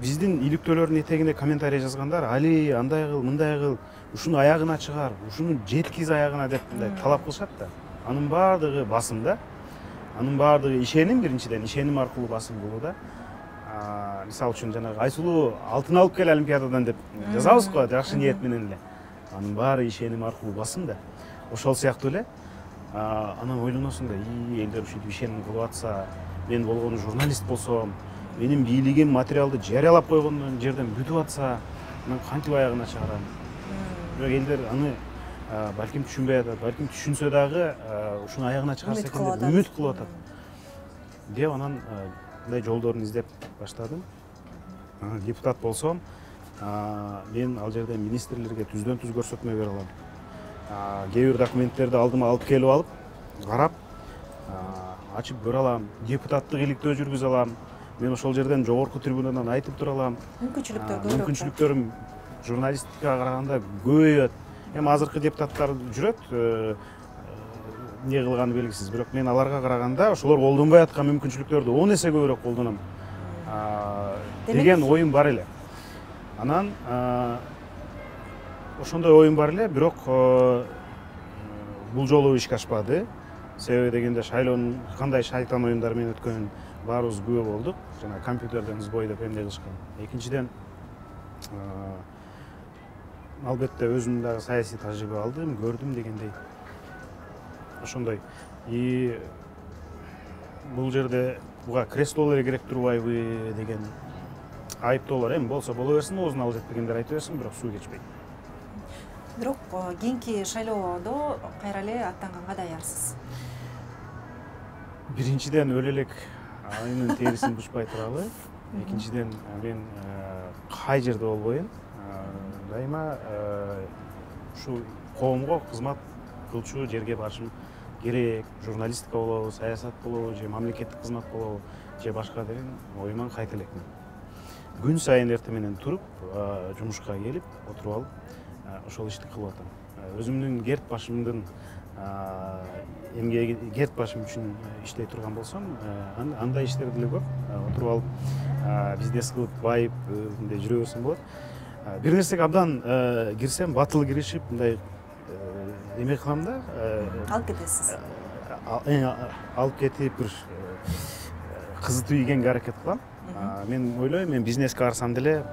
биздин иликтөөлөрдүн этегине комментарий жазгандар, али андай кыл, мындай кыл, ушуну аягына чыгар, ушуну жеткиз аягына деп талап кылышат да. Анын баардыгы басым да. Анын баардыгы ишеним, биринчиден ишеним аркылуу басым болуу да. Мисалы үчүн жанагы Айсулуу алтын алып кел Олимпиададан деп жазабыз го, жакшы ниет менен эле. Анын баары ишеним аркылуу басым да. Ошол сыяктуу эле анан ойлоносуң да, элдер ушинтип ишеним кылып атса, мен болгону журналист болсом, менин бийлигим материалды жарыялап койгон жерден бүтүп атса, мен кантип аягына чыгарам? Бирок элдер аны балким түшүнбөй атат, балким түшүнсө дагы ушуну аягына чыгарса экен деп үмүт кылып атат. Деп анан мындай жолдорун издеп баштадым. Депутат болсом, мен ал жерде министрлерге түздөн түз көрсөтмө бере алам. Кээ бир документтерди алдыма алып келип алып, карап, ачып көрө алам, депутаттык иликтөө жүргүзө алам. Мен ошол жерден жогорку трибунадан айтып тура алам. Мүмкүнчүлүктөрүм журналистикага караганда көбөйөт. Эми азыркы депутаттар жүрөт, эмне кылганы белгисиз, бирок мен аларга караганда ошолор колдонбой аткан мүмкүнчүлүктөрдү 10 эсе көбүрөөк колдоном деген оюм бар эле. Анан ошондой оюм бар эле, бирок бул жолу ишке ашпады. Себеби дегенде шайлоонун кандай шайтан оюндар менен өткөнүн баарыбыз күбө болдук. Жана компьютерден сбой деп эмне кылышкан. Экинчиден, албетте өзүм дагы саясий тажрыйба алдым, көрдүм дегендей. Ошондой. Бул жерде буга кресло эле керек турбайбы деген айыптоолор эми болсо боло берсин, оозун алып жетпегендер айта берсин, бирок суу кечпейт. Бирок кийинки шайлоодо кайра эле аттанганга даярсыз. биринчиден өлө элек айнын терисин бучпай туралы. Экинчиден мен кай жерде болбойн, дайыма ушу коомго кызмат кылчу жерге барышым керек. Журналистика болобу, саясат болобу, же мамлекеттик кызмат болобу, же башка деген оюман кайта элекмин. Күн сайын эртең менен туруп, жумушка келип, отуруп алып, ошол ишти кылып атам. Өзүмдүн керт башымдын эмгеги керт башым үчүн иштей турган болсом, андай иштерди эле көп. Отуруп алып, бизнес кылып, байып, мындай жүрө берсем болот. Бир нерсеге абдан кирсем, батыл киришип, мындай эме кылам да. Алып кетесиз. Алып кетип бир кызытып ийгенге аракет кылам. Мен ойлойм, мен бизнеске барсам деле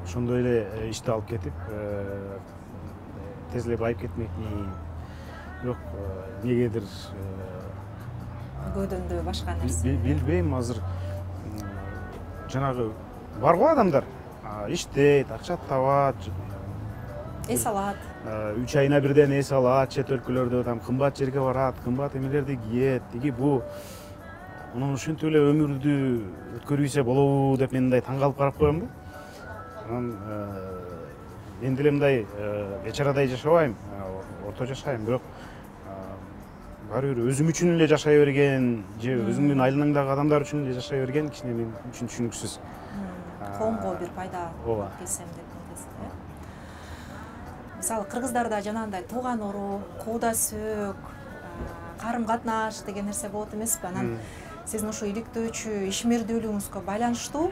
ошондой эле ишти алып кетип, тез эле байып кетмекмин. Бирок негедир Көйдөндө башка нерсе. Билбейм, азыр жанагы бар го адамдар, иштейт, акча табат, Эс алат. 3 айына бирден эс алат, чет өлкөлөрдө там кымбат жерге барат, кымбат эмелерди кийет, тиги бу. Анан ушинтип эле өмүрдү өткөрүүсө болобу деп мен мындай таң калып карап коем да. Анан мен деле мындай бечарадай жашабайм, орто жашайм, бирок баары бир өзүм үчүн эле жашай берген, же өзүмдүн айланаңдагы адамдар үчүн эле жашай берген кичине мен үчүн түшүнүксүз. Коомго бир пайда алып келсем деп ойлойсуз, э? Мисалы кыргыздарда жанагындай тууган уруу, кууда сөөк, карым катнаш деген нерсе болот эмеспи? Анан сиздин ушу иликтөөчү ишмердүүлүгүңүзгө байланыштуу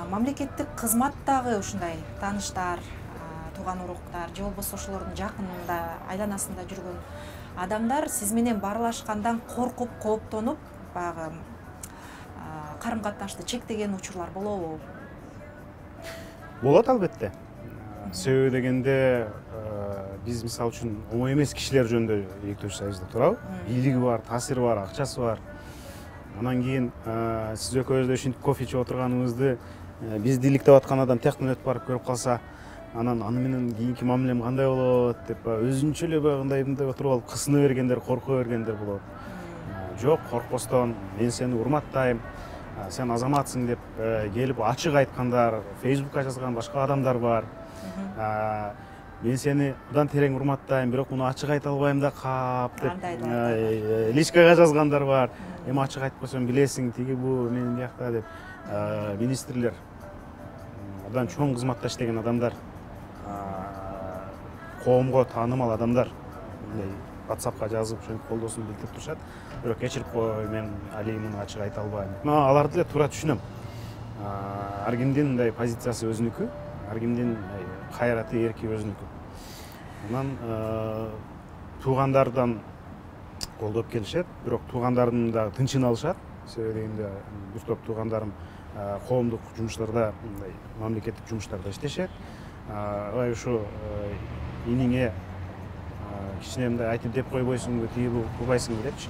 мамлекеттик кызматтагы ушундай тааныштар, тууган уруктар же болбосо ошолордун жакынында, айланасында жүргөн адамдар сиз менен баарлашкандан коркуп, кооптонуп, баягы карым катнашты чектеген учурлар болобу? Болот албетте. Себеби дегенде биз мисалы үчүн оңой эмес кишилер жөнүндө иликтөөчү союзда турабы. Бийлиги бар, таасири бар, акчасы бар. Анан кийин сиз экөөбүз ушинтип кофе ичип отурганыбызды бизди иликтеп аткан адам тияктан өтүп барып көрүп калса, анан аны менен кийинки мамилем кандай болот деп өзүнчө эле мындай отуруп алып кысына бергендер, корко бергендер болот. Жок, коркпостон, мен сени урматтайм, сен азаматсың деп келип ачык айткандар, Facebookка жазган башка адамдар бар. Мен сени абдан терең урматтайм, бирок муну ачык айта албайм да кап деп личкага жазгандар бар. Эми ачык айтып койсом билесиң, тиги бу менин биякта деп министрлер, абдан чоң кызматта иштеген адамдар, коомго таанымал адамдар WhatsAppка жазып ошентип колдоосун билдирип турушат. Бирок кечирип кой, мен али муну ачык айта албайм. Аларды деле туура түшүнөм. Ар кимдин мындай позициясы өзүнүкү, ар кимдин кайраты, эрки өзүнүкү. Анан туугандардан колдоп келишет, бирок туугандардын да тынчын алышат. Себеби дегенде бир топ туугандарым коомдук жумуштарда, мындай мамлекеттик жумуштарда иштешет. Алай ушу иниңе кичине мындай айтып деп койбойсуңбу, тиги кылбайсыңбы депчи.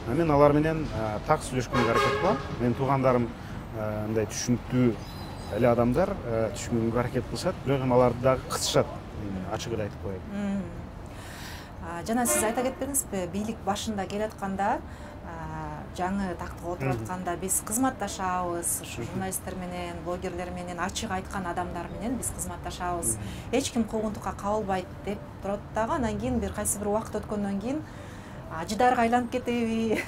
Мен алар менен так сүйлөшкөнгө аракет кылам. Менин туугандарым мындай түшүнүктүү эле адамдар, түшүнгөнгө аракет кылышат, бирок аларды дагы кысышат. Ачык эле айтып коеюн. Жана сиз айта кетпедиңизби, бийлик башында келатканда, жаңы тактыга отуруп атканда биз кызматташабыз, ушу журналисттер менен, блогерлер менен, ачык айткан адамдар менен биз кызматташабыз. Эч ким куугунтукка кабылбайт деп турат дагы, анан кийин бир кайсы бир убакыт өткөндөн кийин ажыдарга айланып кетеби?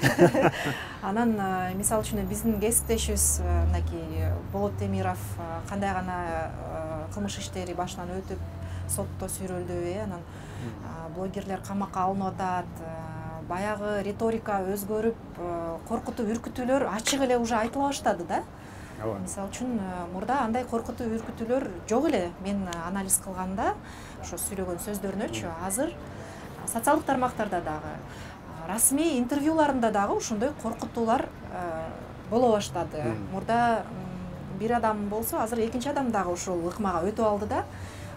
Анан мисалы үчүн биздин кесиптешибиз мынакей Болот Темиров кандай гана кылмыш иштери башынан өтүп, сотто сүйрөлдү, анан блогерлер камакка алынып атат, баягы риторика өзгөрүп, коркутуп үркүтүүлөр ачык эле уже айтыла баштады да. Мисалы үчүн мурда андай коркутуп үркүтүүлөр жок эле. Мен анализ кылганда, ошо сүйлөгөн сөздөрүнөчү, азыр социалдык тармактарда дагы, расмий интервьюларында дагы ошондой коркутуулар боло баштады. Мурда бир адам болсо, азыр экинчи адам дагы ушул ыкмага өтүп алды да.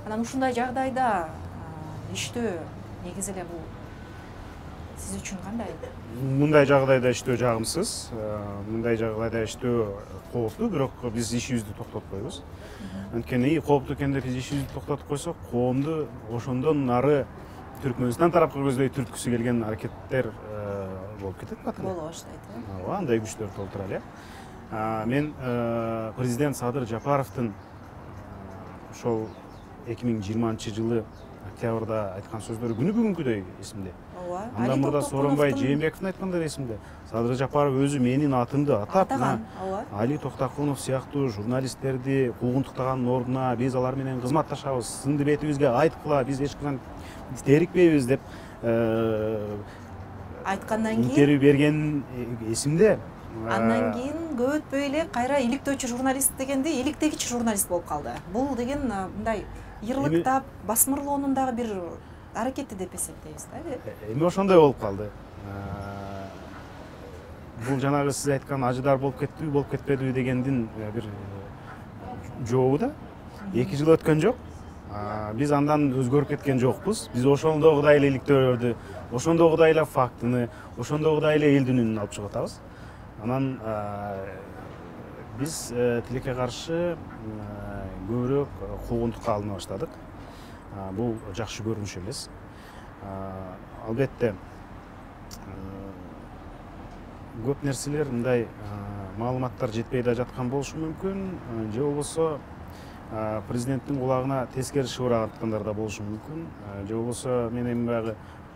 Анан ушундай жагдайда иштөө негизи эле бул сиз үчүн кандай? Мындай жагдайда иштөө жагымсыз, мындай жагдайда иштөө кооптуу, бирок биз ишибизди токтотпойбуз. Анткени кооптуу экен деп биз ишибизди токтотуп койсок, коомду ошондон нары Түркмөнстан тарапка көздөй түрткүсү келген аракеттер болуп кетет батыр. Боло баштайт. Ооба, андай күчтөр толтура эле. Мен президент Садыр Жапаровдун ошол 2020-жылы октябрда айткан сөздөрү күнү бүгүнкүдөй эсимде. Ооба. Андан мурда Сооронбай Жээнбековдун айткандары эсимде. Садыр Жапаров өзү менин атымды атап, Ооба. Али Токтокулов сыяктуу журналисттерди куугунтуктаганын ордуна биз алар менен кызматташабыз, сынды бетибизге айткыла, биз эч качан терикпейбиз деп Айткандан кийин интервью берген эсимде. Андан кийин көп өтпөй эле кайра иликтөөчү журналист дегенде иликтегичи журналист болуп калды. Бул деген мындай йырлыктап, басмырлоонун дагы бир аракети деп эсептейбиз да. Эми ошондой болуп калды. Бул жанагы сиз айткан ажыдар болуп кеттиби, болуп кетпедиби дегендин бир жообу да. 2 жыл өткөн жок. Биз андан өзгөрүп кеткен жокпуз. Биз ошондогудай эле иликтөөлөрдү, ошондогудай эле фактыны, ошондогудай эле элдин үнүн алып чыгып атабыз. Анан биз тилекке каршы көбүрөөк куугунтукка алына баштадык. Бул жакшы көрүнүш эмес. Албетте көп нерселер мындай маалыматтар жетпей да жаткан болушу мүмкүн, же болбосо президенттин кулагына тескери шыбыраткандар да болушу мүмкүн, же болбосо мен эми баягы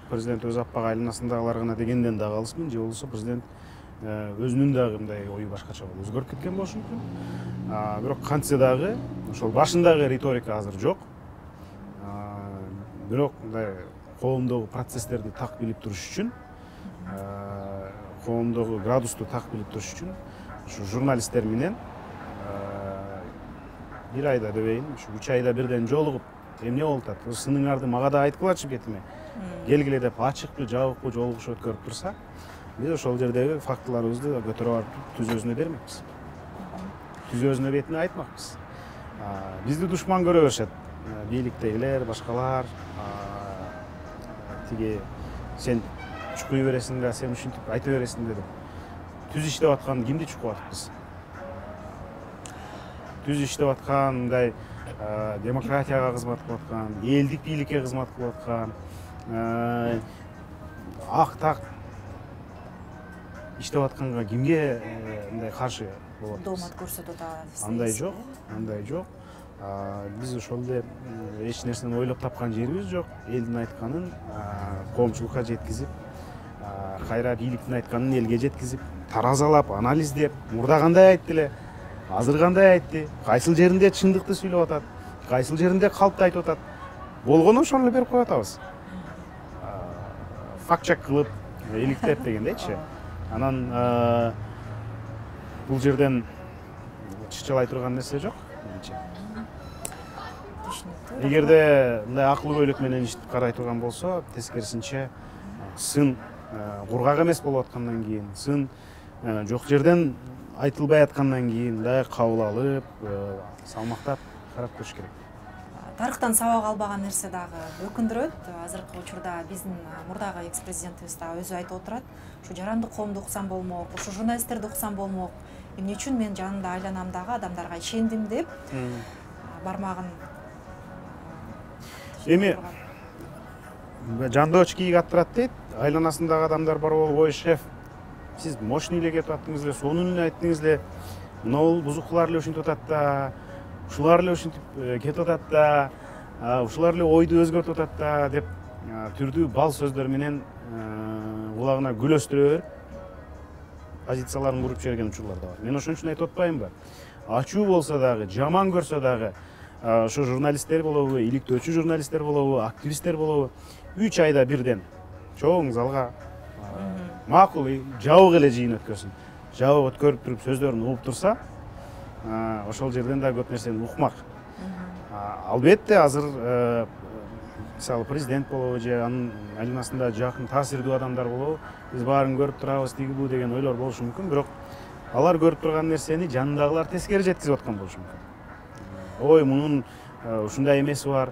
президент өз аппак айланасындагылар гана дегенден да калысмын, же болбосо президент өзүнүн дагы мындай ою башкача болуп өзгөрүп кеткен болушу мүмкүн. Бирок кантсе дагы ошол башындагы риторика азыр жок. Бирок мындай коомдогу процесстерди так билип туруш үчүн, коомдогу градусту так билип туруш үчүн ушу журналисттер менен бир айда дебейин, ушу 3 айда бирден жолугуп, эмне болуп атат? Сыныңарды мага да айткылачы бетиме. Келгиле деп ачыкпы, жабыкпы жолугуш өткөрүп турса, биз ошол жердеги фактыларыбызды көтөрүп алып түзөөсүнө бермекпиз. Түзөөсүнө бетине айтмакпыз. Бизди душман көрө беришет. Бийликтегилер, башкалар, тиги сен чукуй бересиң да, сен ушинтип айта бересиң да деп. Түз иштеп аткан кимди чукуп атпыз? Түз иштеп аткан мындай демократияга кызмат кылып аткан, элдик бийликке кызмат кылып аткан, ак так иштеп атканга кимге мындай каршы болот? Доомат көрсөтүп атабыз. Андай жок, андай жок. Биз ошол эле эч нерсени ойлоп тапкан жерибиз жок. Элдин айтканын коомчулукка жеткизип, кайра бийликтин айтканын элге жеткизип, таразалап, анализдеп, мурда кандай айтты эле, азыр кандай айтты, кайсыл жеринде чындыкты сүйлөп атат, кайсыл жеринде калпты айтып атат. Болгону ошону эле берип коюп атабыз. Факт-чек кылып, иликтеп дегендейчи. Анан бул жерден чычалай турган нерсе жок. Эгерде мындай акылуу көйлөк менен иштеп карай турган болсо, тескерисинче сын кургак эмес болуп аткандан кийин, сын жок жерден айтылбай аткандан кийин мындай кабыл алып, салмактап карап көрүш керек. Тарыхтан сабак албаган нерсе дагы өкүндүрөт. Азыркы учурда биздин мурдагы экс-президентибиз дагы өзү айтып отурат. Ушу жарандык коомду уксам болмок, ушу журналисттерди уксам болмок. Эмне үчүн мен жанымда айланамдагы адамдарга ишендим деп бармагын эми жандоо кийик аттырат дейт. Айланасындагы адамдар бар болуп, ой шеф, сиз мощный эле кетип аттыңыз эле, сонун эле айттыңыз эле. Мына бузукулар эле ушинтип атат да, ушулар эле ушинтип кетип атат да, ушулар эле ойду өзгөртүп атат да деп түрдүү бал сөздөр менен кулагына гүл өстүрө берип позицияларын куруп жиберген учурлар да бар. Мен ошон үчүн айтып атпаймынбы? Ачуу болсо дагы, жаман көрсө дагы, ошо журналисттер болобу, иликтөөчү журналисттер болобу, активисттер болобу, 3 айда бирден чоң залга макул жабык эле жыйын өткөрсүн. Жабык өткөрүп туруп сөздөрүн угуп турса, ошол жерден да көп нерсени укмак. Албетте азыр мисалы президент болобу же анын айланасында жакын таасирдүү адамдар болобу, биз баарын көрүп турабыз, тиги бул деген ойлор болушу мүмкүн, бирок алар көрүп турган нерсени жанындагылар тескери жеткизип аткан болушу мүмкүн. Ой, мунун ушундай эмеси бар,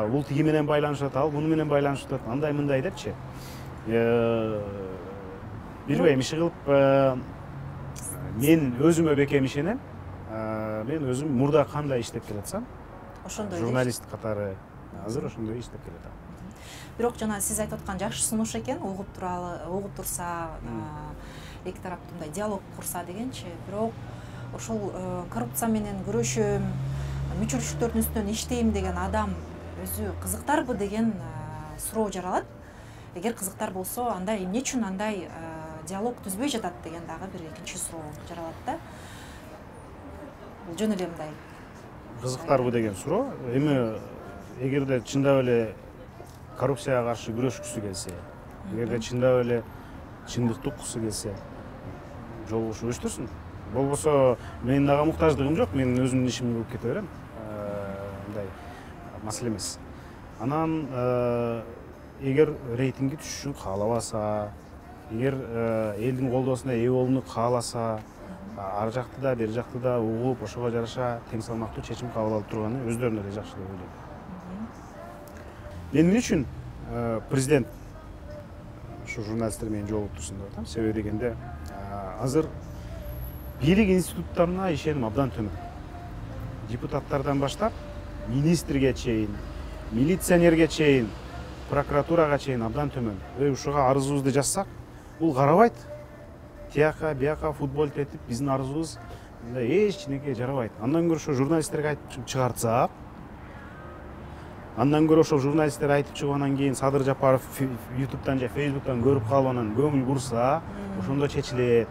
бул тиги менен байланышып атат, ал муну менен байланышып атат, андай мындай депчи. Билбейм, иши кылып мен өзүмө бекем ишенем. Мен өзүм мурда кандай иштеп келатсам, журналист катары азыр ошондой иштеп келатам. Бирок жана сиз айтып аткан жакшы сунуш экен, угуп турса, эки тараптуу мындай диалог курса дегенчи. Бирок ошол коррупция менен күрөшөм, мүчүлүштөрдүн үстүнөн иштейм деген адам өзү кызыктарбы деген суроо жаралат. Эгер кызыктар болсо, анда эмне үчүн андай диалог түзбөй жатат деген дагы бир экинчи суроо жаралат да. Бул жөн эле мындай Кызыктарбы деген суроо. Эми эгерде чындап эле коррупцияга каршы күрөшкүсү келсе, эгерде чындап эле чындыкты уккусу келсе, жолугушуп өстүрсүн. Болбосо менин дагы муктаждыгым жок, мен өзүмдүн ишимди кылып кете берем. Мындай маселе эмес. Анан эгер рейтинги түшүшүн каалабаса, эгер элдин колдоосуна ээ болууну кааласа, ар жакты да бери жакты да угуп, ошого жараша тең салмактуу чечим кабыл алып турганы өздөрүнө эле жакшы деп ойлойм. Эмне үчүн президент ушу журналисттер менен жолугуп турсун деп атам. Себеби дегенде азыр бийлик институттарына ишеним абдан төмөн. Депутаттардан баштап министрге чейин, милиционерге чейин, прокуратурага чейин абдан төмөн. Ушуга арызыбызды жазсак, бул карабайт. Тияка, бияка футбол тетип, биздин арызыбыз эчинеке жарабайт. Андан көрө ошо журналисттерге айтып чыгартсак, андан көрө ошол журналисттер айтып чыгып кийин Садыр Жапаров YouTube'дан же Facebook'тан көрүп калып анан көңүл бурса, ошондо чечилет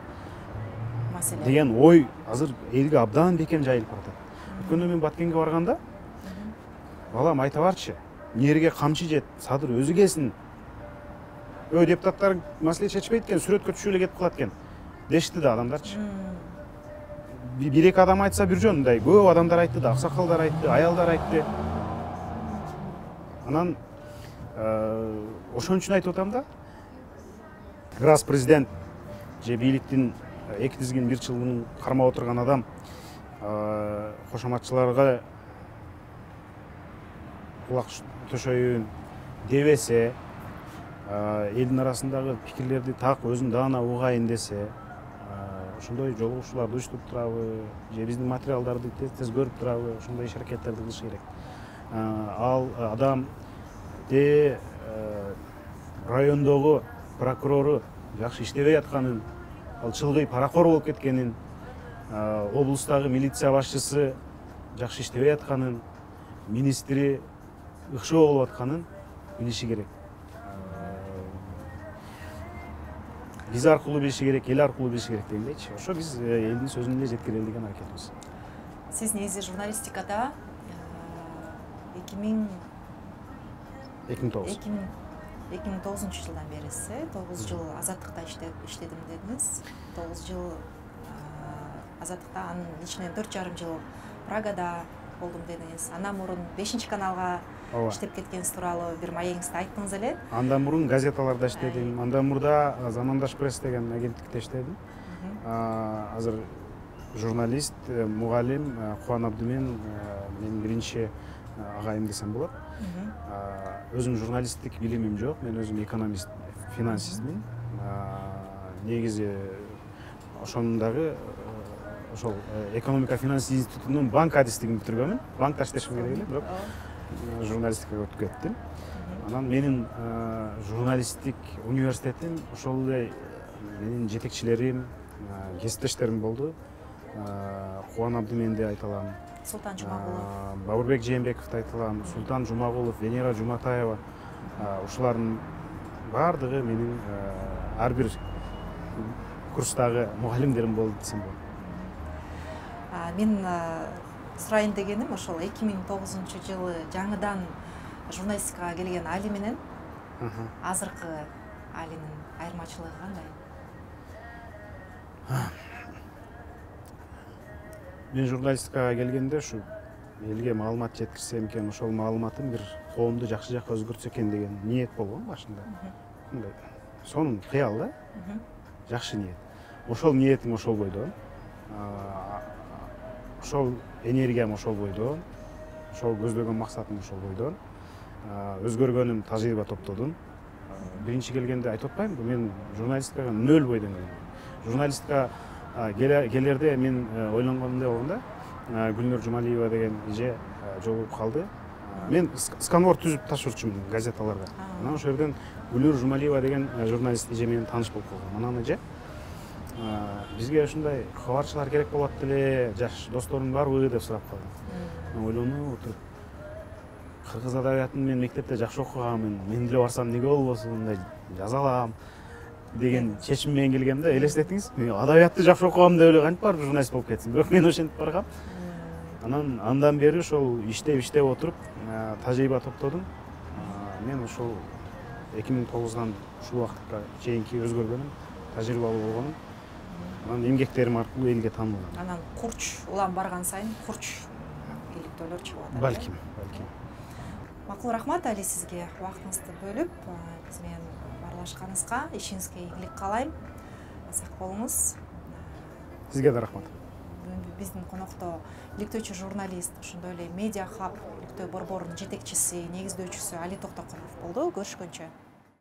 деген ой азыр элге абдан бекем жайылып баратат. Өткөндө мен Баткенге барганда, балам айта барчы, нерге камчы жет, Садыр өзү келсин. Депутаттар маселе чечпейт экен, сүрөткө түшүп эле кетип калат экен. Дешти да адамдарчы. Бир-эки адам айтса бир жөн, мындай көп адамдар айтты да, аксакалдар айтты, аялдар айтты. Анан ошон үчүн айтып атам да, раз президент же бийликтин эки тизгин бир чылбырын кармап отурган адам кошоматчыларга кулак төшөйүн дебесе, элдин арасындагы пикирлерди так өзүн даана угайын десе, ошондой жолугушууларды уюштуруп турабы, же биздин материалдарды тез көрүп турабы, ошондой иш аракеттерди кылыш керек. Ал адам райондогу прокурору жакшы иштебей атканын, ал чылгый паракор болуп кеткенин, облустагы милиция башчысы жакшы иштебей атканын, министри ыкшоо болуп атканын билиши керек. Биз аркылуу билиши керек, эл аркылуу билиши керек дегендейчи. Ошо биз элдин сөзүн эле жеткирели деген аракетибиз. Сиз негизи журналистикада 2009 жылдан бериси, 9 жыл азаттыкта иштедим дедиңиз. 9 жыл азаттыкта, анын ичинен 4,5 жыл Прагада болдум дедиңиз. Андан мурун 5-каналга иштеп кеткениңиз тууралуу бир маегиңизде айттыңыз эле. Андан мурун газеталарда иштедим, андан мурда Замандаш пресс деген агенттикте иштедим. Азыр журналист, мугалим Кубан Абдымен менин биринчи агайым десем болот. Өзүм журналисттик билимим жок, мен өзүм экономист, финансистмин. Негизи ошонун дагы ошол экономика финанс институтунун банк адистигин бүтүргөнмүн. Банкта иштешим керек эле, бирок журналистикага өтүп кеттим. Анан менин журналисттик университетим ошол эле менин жетекчилерим, кесиптештерим болду. Кубан Абдименди айта алам. Султан Жумагулов, Бабурбек Жээнбековду айта алам, Султан Жумагулов, Венера Жуматаева. Ушулардын баардыгы менин ар бир курстагы мугалимдерим болду десем болот. Мен сурайын дегеним ошол 2009 жылы жаңыдан журналистикага келген Али менен азыркы Алинин айырмачылыгы кандай? Мен журналистикага келгенде ушу элге маалымат жеткирсем экен, ошол маалыматым бир коомду жакшы жакка өзгөртсө экен деген ниет болгон башында. Мындай сонун кыял да, жакшы ниет. Ошол ниетим ошол бойдон, ошол энергиям ошол бойдон, ошол көздөгөн максатым ошол бойдон. Өзгөргөнүм, тажрыйба топтодум. Биринчи келгенде айтып атпаймынбы, мен журналистикага 0 бойдон келдим. Журналистика келерде мен ойлонгондой болгондо, Гүлнөр Жумалиева деген эже жолугуп калды. Мен сканвор түзүп ташуучумун газеталарга. Анан ошол жерден Гүлнур Жумалиева деген журналист эже менен тааныш болуп калгам. Анан эже бизге ушундай кабарчылар керек болот деле, жаш досторуң барбы деп сурап калды. Мен ойлонуп отуруп, кыргыз адабиятын мен мектепте жакшы окугам, мен деле барсам эмне болбосун, мындай жаза алам деген чечим менен келгем да, элестетиңиз. Мен адабиятты жакшы окугам деп эле кантип барып журналист болуп кетсин. Бирок мен ошентип баргам. Андан бери ошол иштеп отуруп тажрыйба топтодум. Мен ошол 2009-дан ушул убакытка чейинки өзгөргөнүм, тажрыйбалуу болгонум. Анан эмгектерим аркылуу элге таанылган. Анан курч улам барган сайын курч иликтөөлөр чыгып атат. Балким. Макул, рахмат Али сизге убактыңызды бөлүп биз менен баарлашканыңызга. Ишиңизге ийгилик каалайм. Сак болуңуз. Сизге да рахмат. Биздин конокто иликтөөчү журналист, ошондой эле Медиа Хаб иликтөө борборунун жетекчиси, негиздөөчүсү Али Токтокуров болду. Көрүшкөнчө.